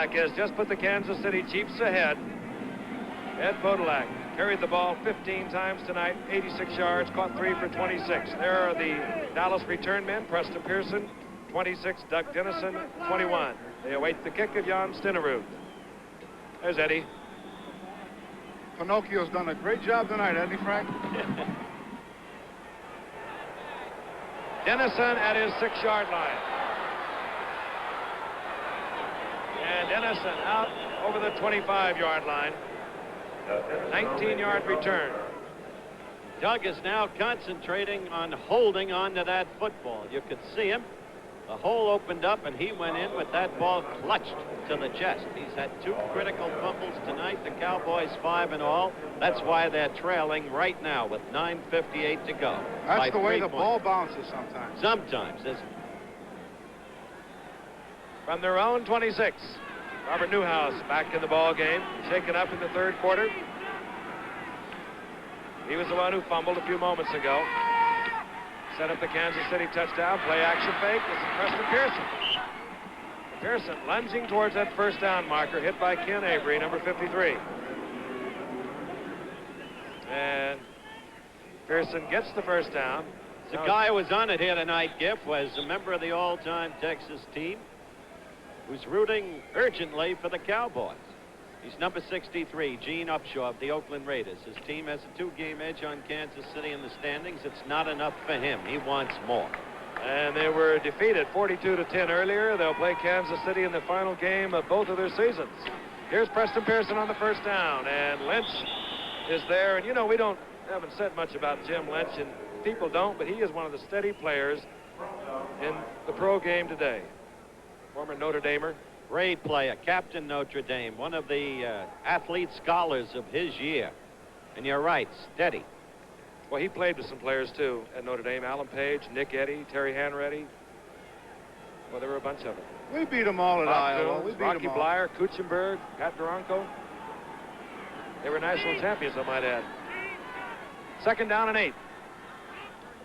Podolak has just put the Kansas City Chiefs ahead. Ed Podolak carried the ball 15 times tonight, 86 yards, caught 3 for 26. There are the Dallas return men, Preston Pearson, 26, Doug Dennison, 21. They await the kick of Jan Stenerud. There's Eddie. Pinocchio's done a great job tonight, hasn't he, Frank? Dennison at his 6-yard line. And Dennison out over the 25-yard line. 19-yard return. Doug is now concentrating on holding on to that football. You could see him. The hole opened up, and he went in with that ball clutched to the chest. He's had 2 critical fumbles tonight. The Cowboys 5 in all. That's why they're trailing right now with 9:58 to go. That's the way the ball bounces sometimes. Sometimes, isn't it? From their own 26, Robert Newhouse back in the ball game, shaken up in the 3rd quarter. He was the one who fumbled a few moments ago. Set up the Kansas City touchdown. Play action fake. This is Preston Pearson. Pearson lunging towards that first down marker, hit by Ken Avery, number 53. And Pearson gets the first down. The guy who was on it here tonight, Giff, was a member of the all-time Texas team who's rooting urgently for the Cowboys. He's number 63, Gene Upshaw of the Oakland Raiders. His team has a 2-game edge on Kansas City in the standings. It's not enough for him. He wants more. And they were defeated 42-10 earlier. They'll play Kansas City in the final game of both of their seasons. Here's Preston Pearson on the first down, and Lynch is there. And you know, we haven't said much about Jim Lynch, and people don't, but he is one of the steady players in the pro game today. Former Notre Damer. Great player, captain Notre Dame, one of the athlete scholars of his year. And you're right, steady. Well, he played with some players, too, at Notre Dame. Alan Page, Nick Eddy, Terry Hanratty. Well, there were a bunch of them. We beat them all at Iowa. We beat Rocky them all. Blyer, Kuchenberg, Pat Duranko. They were national champions, I might add. 2nd down and 8.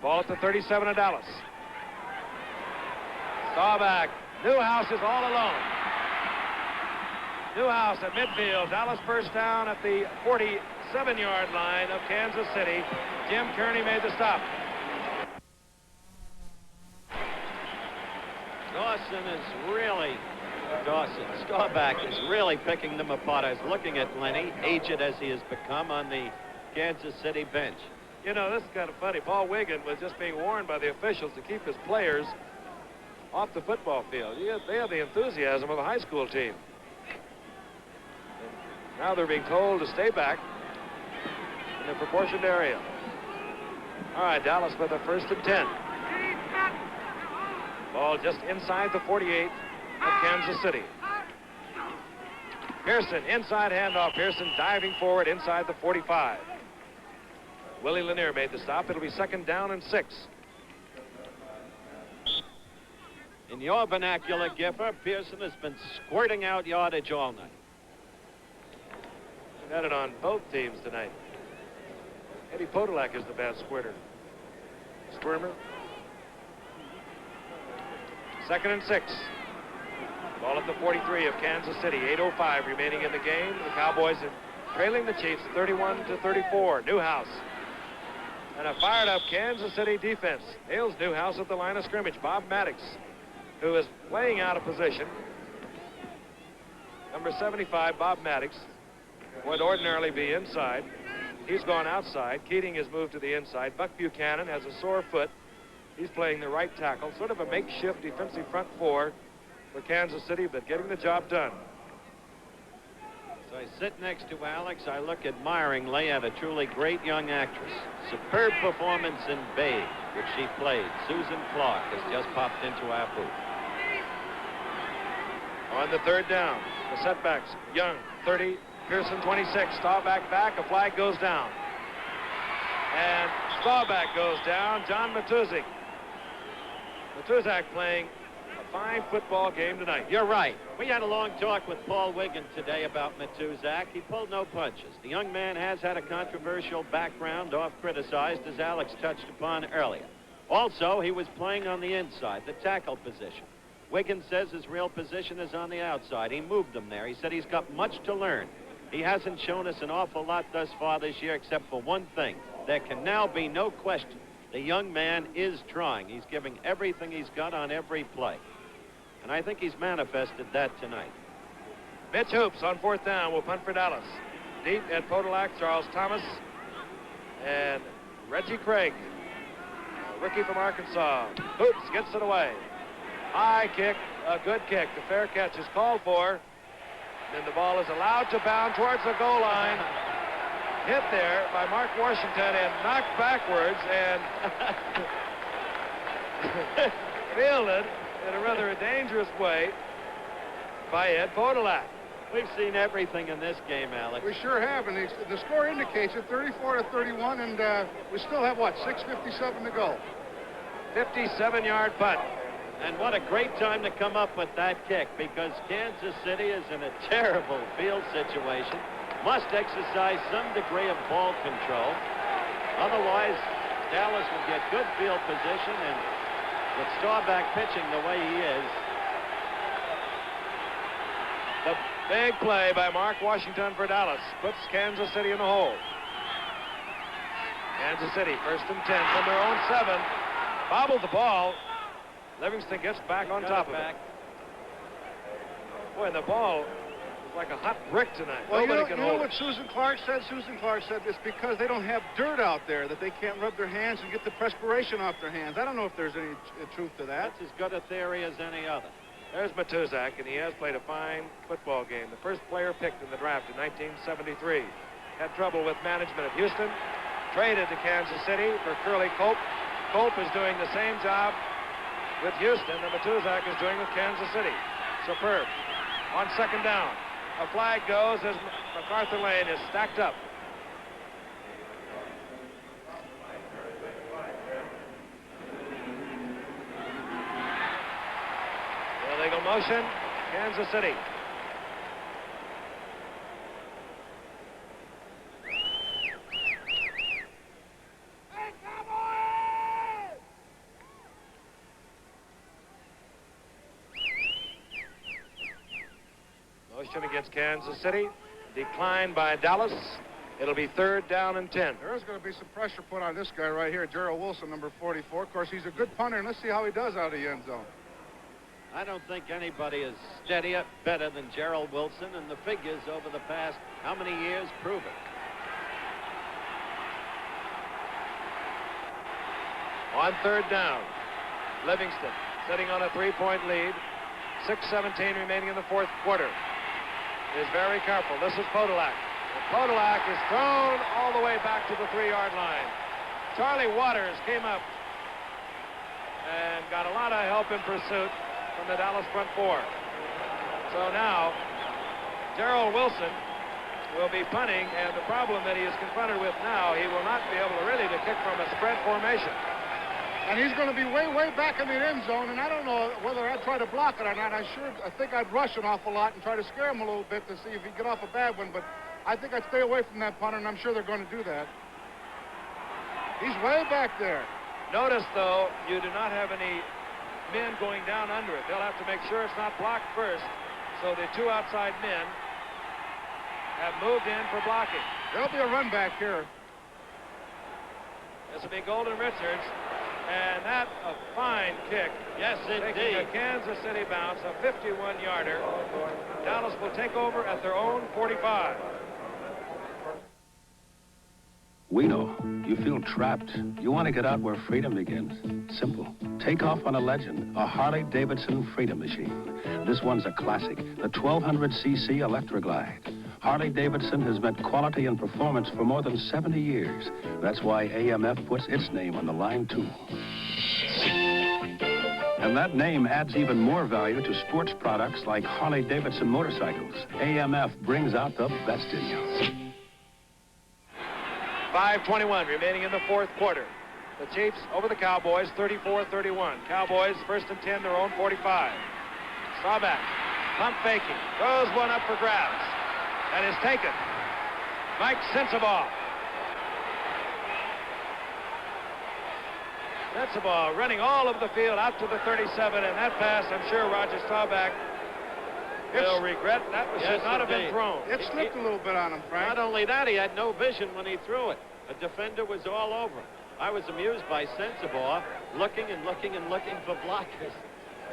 Ball at the 37 of Dallas. Staubach. Newhouse is all alone. Newhouse at midfield. Dallas first down at the 47-yard line of Kansas City. Jim Kearney made the stop. Staubach is really picking them apart. I was looking at Lenny, aged as he has become, on the Kansas City bench. You know, this is kind of funny. Paul Wiggin was just being warned by the officials to keep his players off the football field. They have the enthusiasm of a high school team. And now they're being told to stay back in the proportioned area. All right, Dallas with a 1st and 10. Ball just inside the 48 of Kansas City. Pearson, inside handoff. Pearson diving forward inside the 45. Willie Lanier made the stop. It'll be 2nd down and 6. In your vernacular, Giffer, Pearson has been squirting out yardage all night. We've had it on both teams tonight. Eddie Podolak is the bad squirter. Squirmer. 2nd and 6. Ball at the 43 of Kansas City. 8:05 remaining in the game. The Cowboys are trailing the Chiefs 31-34. Newhouse. And a fired-up Kansas City defense. Nails Newhouse at the line of scrimmage. Bob Maddox, who is playing out of position. Number 75, Bob Maddox, would ordinarily be inside. He's gone outside. Keating has moved to the inside. Buck Buchanan has a sore foot. He's playing the right tackle. Sort of a makeshift defensive front four for Kansas City, but getting the job done. So I sit next to Alex. I look admiringly at a truly great young actress. Superb performance in Babe, which she played. Susan Clark has just popped into our booth. On the 3rd down, the setbacks. Young, 30. Pearson, 26. Staubach back. A flag goes down. And Staubach goes down. John Matuzak. Matuzak playing a fine football game tonight. You're right. We had a long talk with Paul Wiggin today about Matuzak. He pulled no punches. The young man has had a controversial background, oft criticized, as Alex touched upon earlier. Also, he was playing on the inside, the tackle position. Wiggins says his real position is on the outside. He moved him there. He said he's got much to learn. He hasn't shown us an awful lot thus far this year except for one thing. There can now be no question. The young man is trying. He's giving everything he's got on every play. And I think he's manifested that tonight. Mitch Hoops on 4th down will punt for Dallas. Deep at Podolak, Charles Thomas, and Reggie Craig, rookie from Arkansas. Hoops gets it away. High kick, a good kick. The fair catch is called for. Then the ball is allowed to bound towards the goal line. Hit there by Mark Washington and knocked backwards and fielded in a rather dangerous way by Ed Podolak. We've seen everything in this game, Alex. We sure have, and the score indicates it, 34-31, and we still have, what, 6:57 to go. 57-yard punt. And what a great time to come up with that kick, because Kansas City is in a terrible field situation, must exercise some degree of ball control. Otherwise, Dallas will get good field position, and with Staubach pitching the way he is. The big play by Mark Washington for Dallas puts Kansas City in the hole. Kansas City, 1st and 10 from their own 7. Bobbled the ball. Livingston gets back on top of it. Boy, the ball is like a hot brick tonight. Well, Nobody can you know hold what it. Susan Clark said? Susan Clark said it's because they don't have dirt out there that they can't rub their hands and get the perspiration off their hands. I don't know if there's any truth to that. That's as good a theory as any other. There's Matuzak, and he has played a fine football game. The first player picked in the draft in 1973. Had trouble with management at Houston. Traded to Kansas City for Curly Cope. Cope is doing the same job with Houston that Matuzak is doing with Kansas City. Superb. On 2nd down. A flag goes as MacArthur Lane is stacked up. Illegal motion, Kansas City. Hey, Cowboys! Motion against Kansas City, declined by Dallas. It'll be 3rd down and 10. There is going to be some pressure put on this guy right here, Gerald Wilson, number 44. Of course, he's a good punter, and let's see how he does out of the end zone. I don't think anybody is steadier, better than Gerald Wilson, and the figures over the past how many years prove it. On 3rd down, Livingston sitting on a 3-point lead. 6:17 remaining in the 4th quarter. Is very careful. This is Podolak. And Podolak is thrown all the way back to the 3-yard line. Charlie Waters came up and got a lot of help in pursuit from the Dallas front 4. So now, Gerald Wilson will be punting, and the problem that he is confronted with now, he will not be able to really to kick from a spread formation. And he's going to be way, way back in the end zone, and I don't know whether I'd try to block it or not. I think I'd rush an awful lot and try to scare him a little bit to see if he'd get off a bad one, but I think I'd stay away from that punter, and I'm sure they're going to do that. He's way back there. Notice, though, you do not have any men going down under it. They'll have to make sure it's not blocked first, so the 2 outside men have moved in for blocking. There'll be a run back here. This will be Golden Richards. And that a fine kick. Yes, taking indeed. a Kansas City bounce, a 51-yarder. Dallas will take over at their own 45. We know. You feel trapped. You want to get out where freedom begins. Simple. Take off on a legend, a Harley-Davidson Freedom Machine. This one's a classic, the 1200cc Electroglide. Harley-Davidson has meant quality and performance for more than 70 years. That's why AMF puts its name on the line, too. And that name adds even more value to sports products like Harley-Davidson motorcycles. AMF brings out the best in you. 5:21 remaining in the 4th quarter. The Chiefs over the Cowboys, 34-31. Cowboys 1st and 10, their own 45. Staubach, pump faking, throws one up for grabs. And is taken. Mike Sensabaugh. Sensabaugh running all over the field out to the 37, and that pass, I'm sure Roger Staubach will regret. That should not have been thrown. It slipped a little bit on him, Frank. Not only that, he had no vision when he threw it. A defender was all over him. I was amused by Sensabaugh looking and looking and looking for blockers.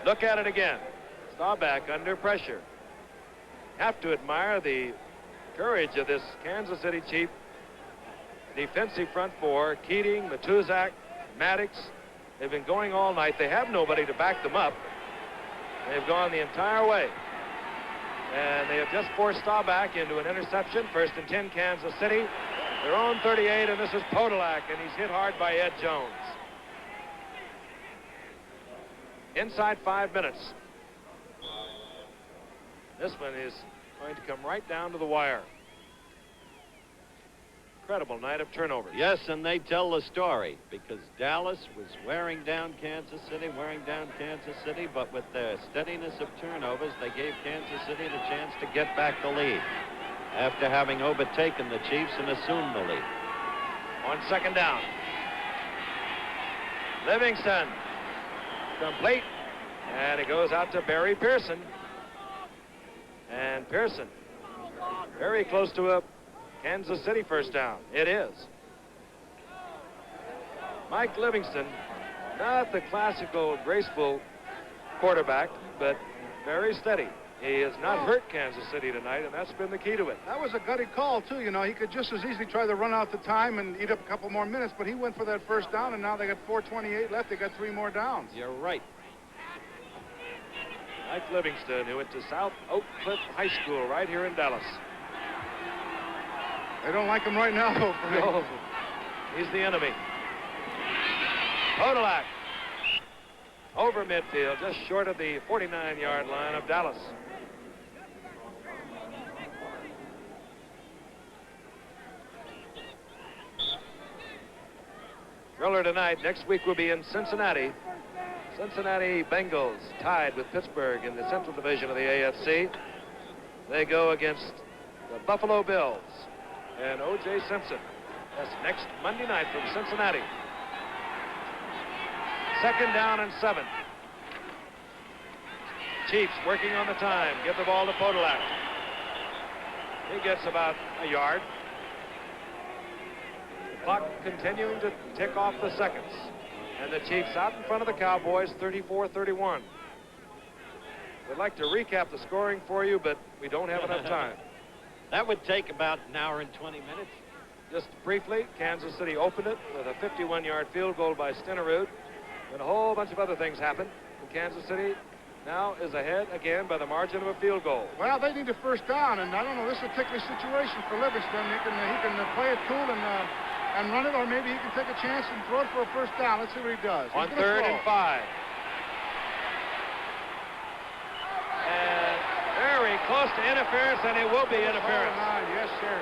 Look at it again. Staubach under pressure. Have to admire the courage of this Kansas City Chief defensive front four. Keating, Matuzak, Maddox. They've been going all night. They have nobody to back them up. They've gone the entire way. And they have just forced Staubach into an interception. 1st and 10, Kansas City. Their own 38, and this is Podolak, and he's hit hard by Ed Jones. Inside 5 minutes. This one is going to come right down to the wire. Incredible night of turnovers. Yes, and they tell the story because Dallas was wearing down Kansas City, but with their steadiness of turnovers, they gave Kansas City the chance to get back the lead after having overtaken the Chiefs and assumed the lead. On 2nd down. Livingston. Complete. And it goes out to Barry Pearson. And Pearson very close to a Kansas City 1st down. It is. Mike Livingston, not the classical, graceful quarterback, but very steady. He has not hurt Kansas City tonight, and that's been the key to it. That was a gutty call, too. You know, he could just as easily try to run out the time and eat up a couple more minutes, but he went for that 1st down, and now they got 4:28 left. They got 3 more downs. You're right. Mike Livingston, who went to South Oak Cliff High School right here in Dallas. They don't like him right now, though, Frank. No, he's the enemy. Podolak over midfield, just short of the 49-yard line of Dallas. Thriller tonight. Next week we'll be in Cincinnati. Cincinnati Bengals tied with Pittsburgh in the Central Division of the AFC. They go against the Buffalo Bills and O.J. Simpson. That's next Monday night from Cincinnati. 2nd down and 7. Chiefs working on the time. Give the ball to Podolak. He gets about a yard. The clock continuing to tick off the seconds. And the Chiefs out in front of the Cowboys, 34-31. We'd like to recap the scoring for you, but we don't have enough time. That would take about an hour and 20 minutes. Just briefly, Kansas City opened it with a 51-yard field goal by Stenerud. And a whole bunch of other things happened. And Kansas City now is ahead again by the margin of a field goal. Well, they need a 1st down, and I don't know, this is a particular situation for Livingston. He can play it cool and run it, or maybe he can take a chance and throw it for a 1st down. Let's see what he does. On 3rd and 5. And very close to interference, and it will be interference. Yes, sir.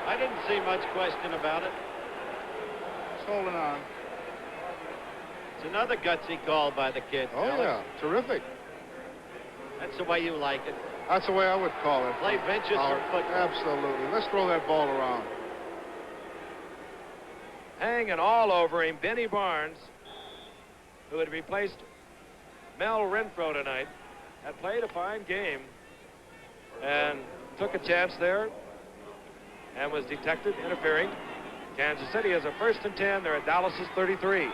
I didn't see much question about it. It's holding on. It's another gutsy call by the kid. Oh, Ellis. yeah. Terrific. That's the way you like it. That's the way I would call it. Play venturesome football. Absolutely. Let's throw that ball around. Hanging all over him, Benny Barnes, who had replaced Mel Renfro tonight, had played a fine game and took a chance there and was detected interfering. Kansas City has a 1st and 10. They're at Dallas's 33.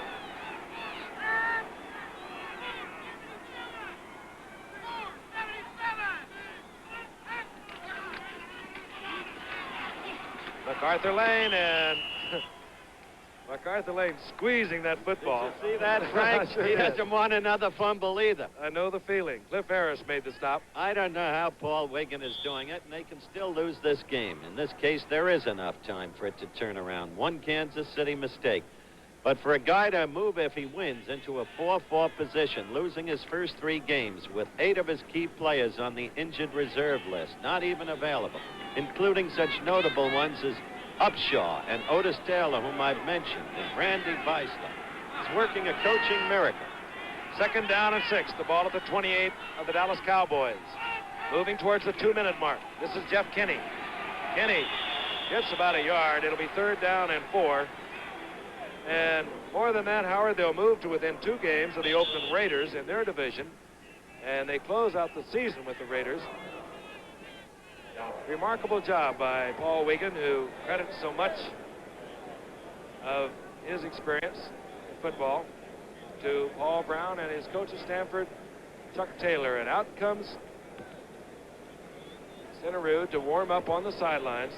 MacArthur Lane, and MacArthur Lane squeezing that football. Did you see that, Frank? Sure He did. doesn't want another fumble either. I know the feeling. Cliff Harris made the stop. I don't know how Paul Wiggin is doing it, and they can still lose this game. In this case, there is enough time for it to turn around. One Kansas City mistake. But for a guy to move, if he wins, into a 4-4 position, losing his first 3 games with 8 of his key players on the injured reserve list, not even available, including such notable ones as Upshaw and Otis Taylor, whom I've mentioned, and Randy Weissler. He's working a coaching miracle. 2nd down and 6. The ball at the 28 of the Dallas Cowboys. Moving towards the 2-minute mark. This is Jeff Kinney. Kinney gets about a yard. It'll be 3rd down and 4. And more than that, Howard, they'll move to within 2 games of the Oakland Raiders in their division. And they close out the season with the Raiders. Remarkable job by Paul Wiegand, who credits so much of his experience in football to Paul Brown and his coach at Stanford, Chuck Taylor. And out comes Stenerud to warm up on the sidelines.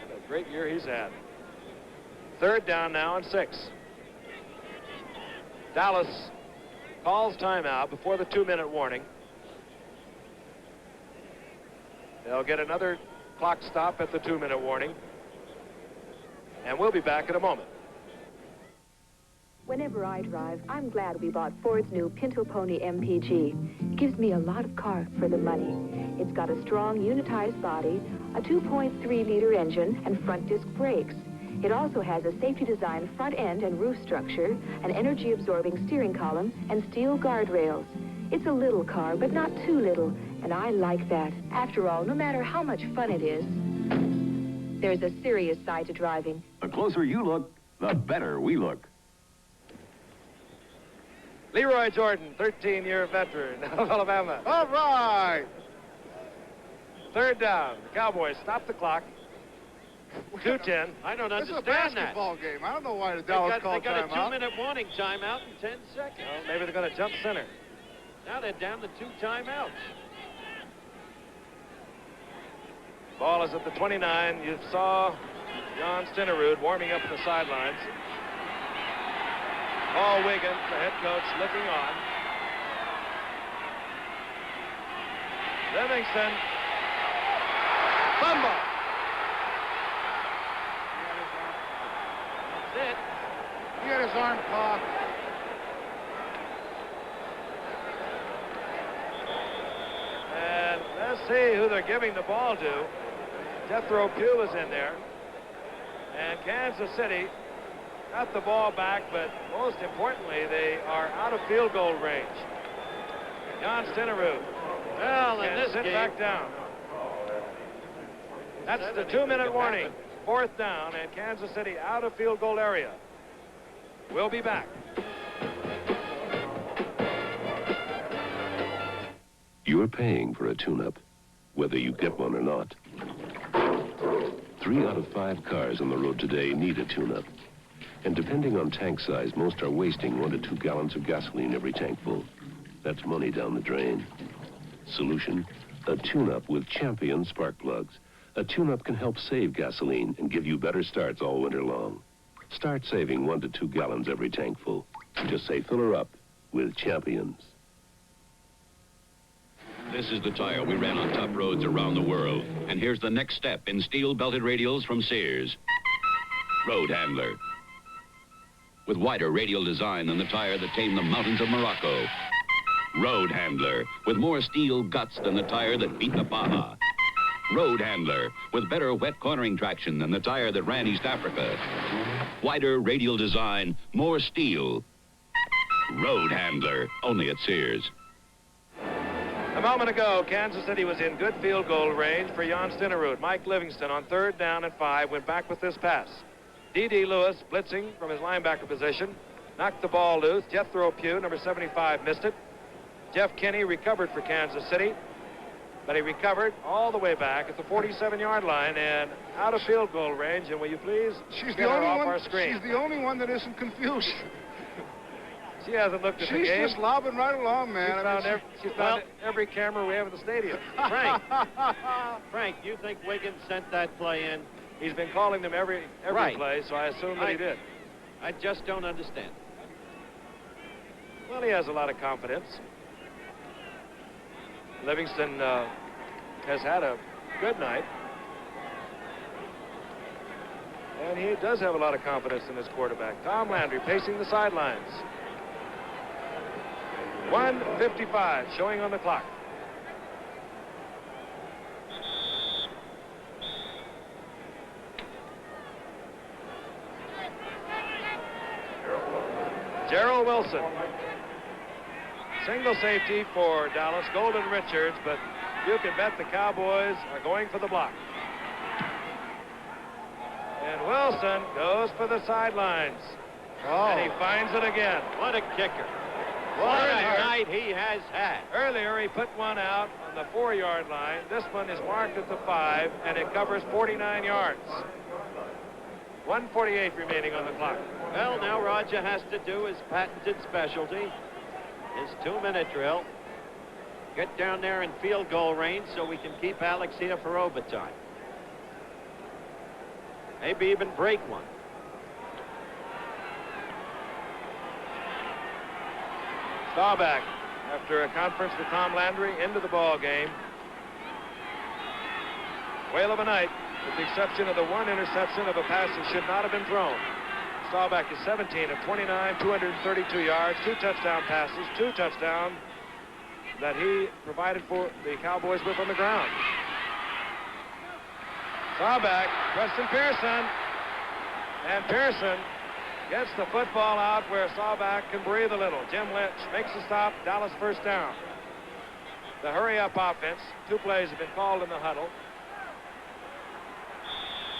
What a great year he's had. 3rd down now and 6. Dallas calls timeout before the 2-minute warning. They'll get another clock stop at the 2-minute warning. And we'll be back in a moment. Whenever I drive, I'm glad we bought Ford's new Pinto Pony MPG. It gives me a lot of car for the money. It's got a strong unitized body, a 2.3-liter engine, and front disc brakes. It also has a safety-designed front end and roof structure, an energy-absorbing steering column, and steel guardrails. It's a little car, but not too little, and I like that. After all, no matter how much fun it is, there's a serious side to driving. The closer you look, the better we look. Leroy Jordan, 13-year veteran of Alabama. All right. 3rd down. The Cowboys stop the clock. 2:10. I don't This is a understand that. basketball game. I don't know why the Dallas They called got a timeout. 2-minute warning timeout in 10 seconds. Well, maybe they're going to jump center. Now they're down to 2 timeouts. Ball is at the 29. You saw John Stenerud warming up the sidelines. Paul Wiegand, the head coach, looking on. Livingston. Fumble. That's it. He had his arm caught. And let's see who they're giving the ball to. Jethro Pugh is in there. And Kansas City got the ball back, but most importantly, they are out of field goal range. John Stenerud. Well, in And this sit game, back down. That's the 2-minute warning. 4th down, and Kansas City out of field goal area. We'll be back. You're paying for a tune-up, whether you get one or not. 3 out of 5 cars on the road today need a tune-up. And depending on tank size, most are wasting 1 to 2 gallons of gasoline every tank full. That's money down the drain. Solution? A tune-up with Champion spark plugs. A tune-up can help save gasoline and give you better starts all winter long. Start saving 1 to 2 gallons every tank full. Just say fill her up with Champions. This is the tire we ran on top roads around the world. And here's the next step in steel-belted radials from Sears. Road Handler. With wider radial design than the tire that tamed the mountains of Morocco. Road Handler. With more steel guts than the tire that beat the Baja. Road Handler. With better wet cornering traction than the tire that ran East Africa. Wider radial design, more steel. Road Handler. Only at Sears. A moment ago, Kansas City was in good field goal range for Jan Stenerud. Mike Livingston on 3rd down and 5 went back with this pass. D.D. Lewis blitzing from his linebacker position. Knocked the ball loose. Jethro Pugh, number 75, missed it. Jeff Kinney recovered for Kansas City. But he recovered all the way back at the 47-yard line and out of field goal range. And will you please She's get the her only off one. our screen? She's the only one that isn't confused. She hasn't looked at the She's game. just lobbing right along, man. She's found every camera we have at the stadium. Frank, you think Wiggins sent that play in? He's been calling them every Right. play, so I assume that he did. I just don't understand. Well, he has a lot of confidence. Livingston has had a good night. And he does have a lot of confidence in his quarterback. Tom Landry pacing the sidelines. 1:55 showing on the clock. Gerald Wilson. Single safety for Dallas. Golden Richards, but you can bet the Cowboys are going for the block. And Wilson goes for the sidelines. Oh. And he finds it again. What a kicker. What a night he has had. Earlier, he put one out on the 4-yard line. This one is marked at the 5, and it covers 49 yards. 1:48 remaining on the clock. Well, now Roger has to do his patented specialty, his 2-minute drill. Get down there in field goal range so we can keep Alex here for overtime. Maybe even break one. Staubach, after a conference with Tom Landry, into the ball game. Whale of a night, with the exception of the one interception of a pass that should not have been thrown. Staubach is 17 of 29, 232 yards, 2 touchdown passes, 2 touchdowns that he provided for the Cowboys with on the ground. Staubach, Preston Pearson, and Pearson gets the football out where Staubach can breathe a little. Jim Lynch makes a stop. Dallas first down. The hurry-up offense. 2 plays have been called in the huddle.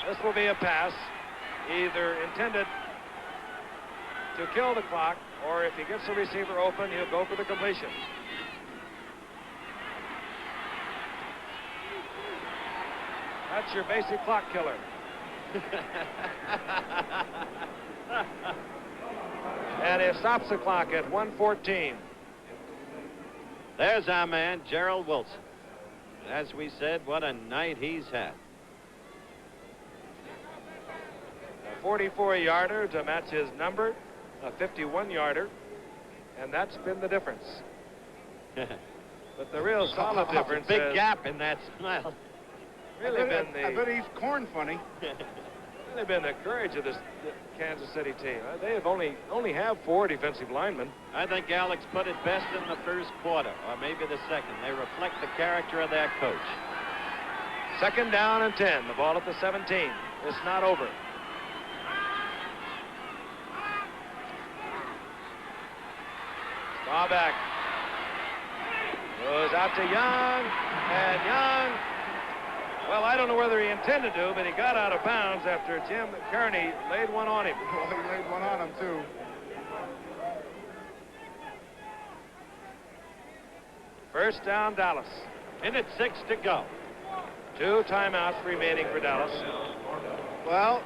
This will be a pass, either intended to kill the clock, or if he gets the receiver open, he'll go for the completion. That's your basic clock killer. And it stops the clock at 1:14. There's our man, Gerald Wilson. As we said, what a night he's had. A 44-yarder to match his number, a 51-yarder, and that's been the difference. But the real solid difference Big has gap in that smile. really been the... I bet he's corn funny. Really been the courage of this Kansas City team. They have only have 4 defensive linemen. I think Alex put it best in the first quarter, or maybe the second. They reflect the character of their coach. 2nd down and 10. The ball at the 17. It's not over. Staubach goes out to Young, and Young, well, I don't know whether he intended to, but he got out of bounds after Jim Kearney laid one on him. Well, he laid one on him, too. First down, Dallas. Minute 6 to go. 2 timeouts remaining for Dallas. Well,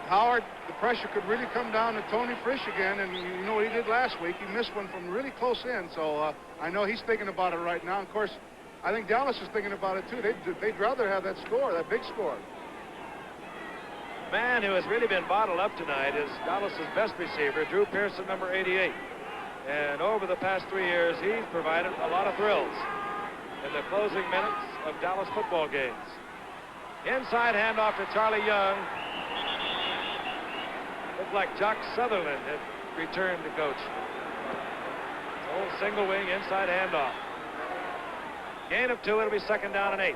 Howard, the pressure could really come down to Tony Frisch again, and you know what he did last week. He missed one from really close in, so I know he's thinking about it right now. Of course, I think Dallas is thinking about it, too. They'd rather have that score, that big score. The man who has really been bottled up tonight is Dallas's best receiver, Drew Pearson, number 88. And over the past 3 years, he's provided a lot of thrills in the closing minutes of Dallas football games. Inside handoff to Charlie Young. Looked like Jock Sutherland had returned to coach. Old single wing inside handoff. Gain of 2, it'll be 2nd down and 8.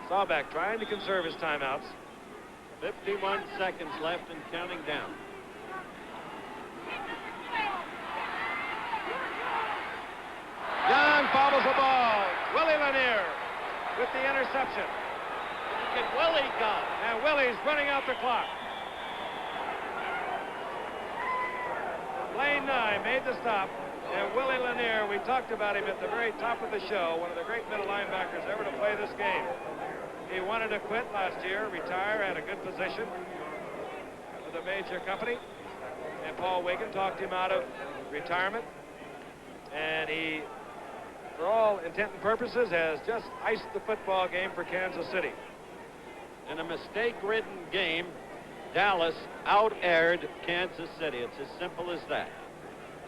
Staubach trying to conserve his timeouts. 51 seconds left and counting down. Young fumbles the ball. Willie Lanier with the interception. Look at Willie go. And Willie's running out the clock. Lane 9 made the stop. And Willie Lanier, we talked about him at the very top of the show, one of the great middle linebackers ever to play this game. He wanted to quit last year, retire, had a good position with a major company. And Paul Wiggin talked him out of retirement. And he, for all intent and purposes, has just iced the football game for Kansas City. In a mistake-ridden game, Dallas out-aired Kansas City. It's as simple as that.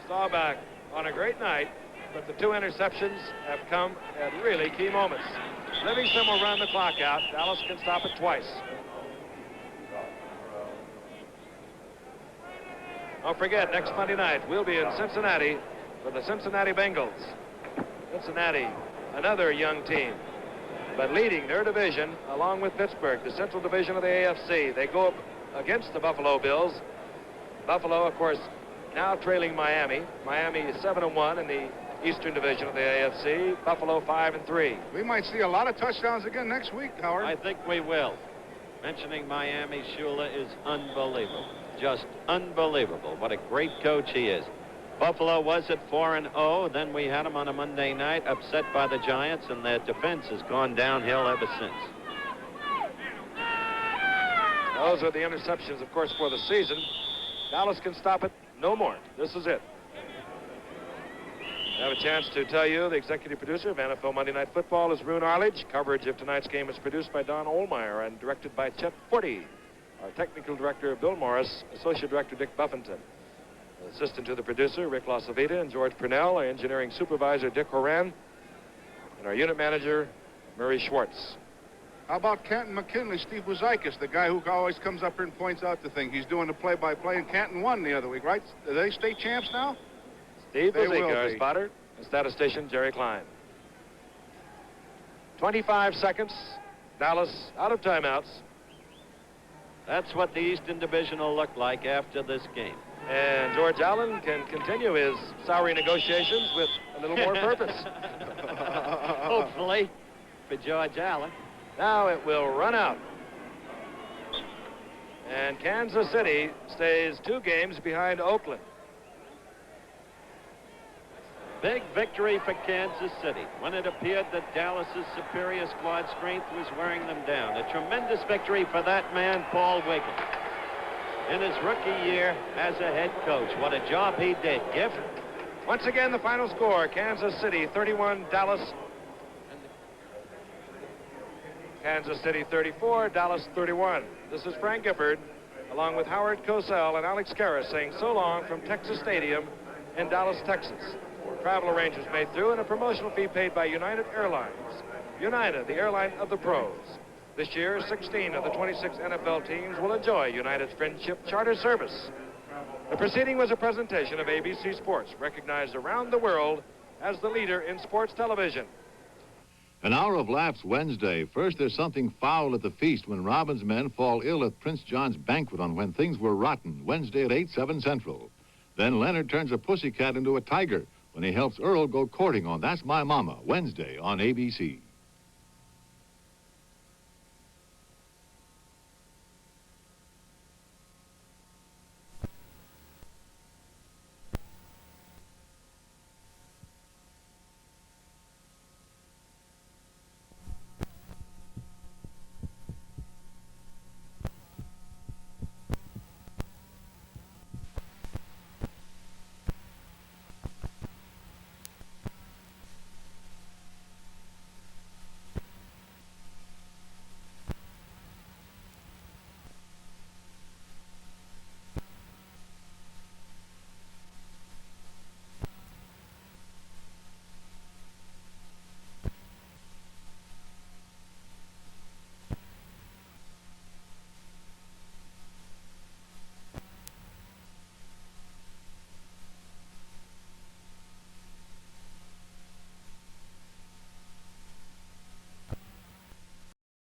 Staubach on a great night, but the 2 interceptions have come at really key moments. Livingston will run the clock out. Dallas can stop it twice. Don't forget, next Monday night, we'll be in Cincinnati for the Cincinnati Bengals. Cincinnati, another young team, but leading their division along with Pittsburgh, the Central Division of the AFC. They go up against the Buffalo Bills. Buffalo, of course, now trailing Miami. Miami is 7-1 in the Eastern Division of the AFC. Buffalo 5-3. We might see a lot of touchdowns again next week, Howard. I think we will. Mentioning Miami, Shula is unbelievable. Just unbelievable. What a great coach he is. Buffalo was at 4-0. Then we had them on a Monday night, upset by the Giants, and their defense has gone downhill ever since. Those are the interceptions, of course, for the season. Dallas can stop it no more. This is it. I have a chance to tell you the executive producer of NFL Monday Night Football is Roone Arledge. Coverage of tonight's game is produced by Don Ohlmeyer and directed by Chet Forty. Our technical director, Bill Morris, associate director, Dick Buffington. Assistant to the producer, Rick LaSavita and George Purnell. Our engineering supervisor, Dick Horan. And our unit manager, Murray Schwartz. How about Canton McKinley, Steve Wozakis, the guy who always comes up here and points out the thing. He's doing the play-by-play, and Canton won the other week, right? Are they state champs now? Steve Wozakis, our spotter, and statistician Jerry Klein. 25 seconds. Dallas out of timeouts. That's what the Eastern Division will look like after this game. And George Allen can continue his salary negotiations with a little more purpose. Hopefully, for George Allen. Now it will run out. And Kansas City stays 2 games behind Oakland. Big victory for Kansas City when it appeared that Dallas's superior squad strength was wearing them down. A tremendous victory for that man, Paul Wiggins. In his rookie year as a head coach, what a job he did. Gift. Once again, the final score, Kansas City 31, Dallas. Kansas City 34, Dallas 31. This is Frank Gifford, along with Howard Cosell and Alex Karras, saying so long from Texas Stadium in Dallas, Texas. Travel arrangements made through and a promotional fee paid by United Airlines. United, the airline of the pros. This year, 16 of the 26 NFL teams will enjoy United's friendship charter service. The proceeding was a presentation of ABC Sports, recognized around the world as the leader in sports television. An hour of laughs Wednesday. First, there's something foul at the feast when Robin's men fall ill at Prince John's banquet on When Things Were Rotten, Wednesday at 8, 7 Central. Then Leonard turns a pussycat into a tiger when he helps Earl go courting on That's My Mama, Wednesday on ABC.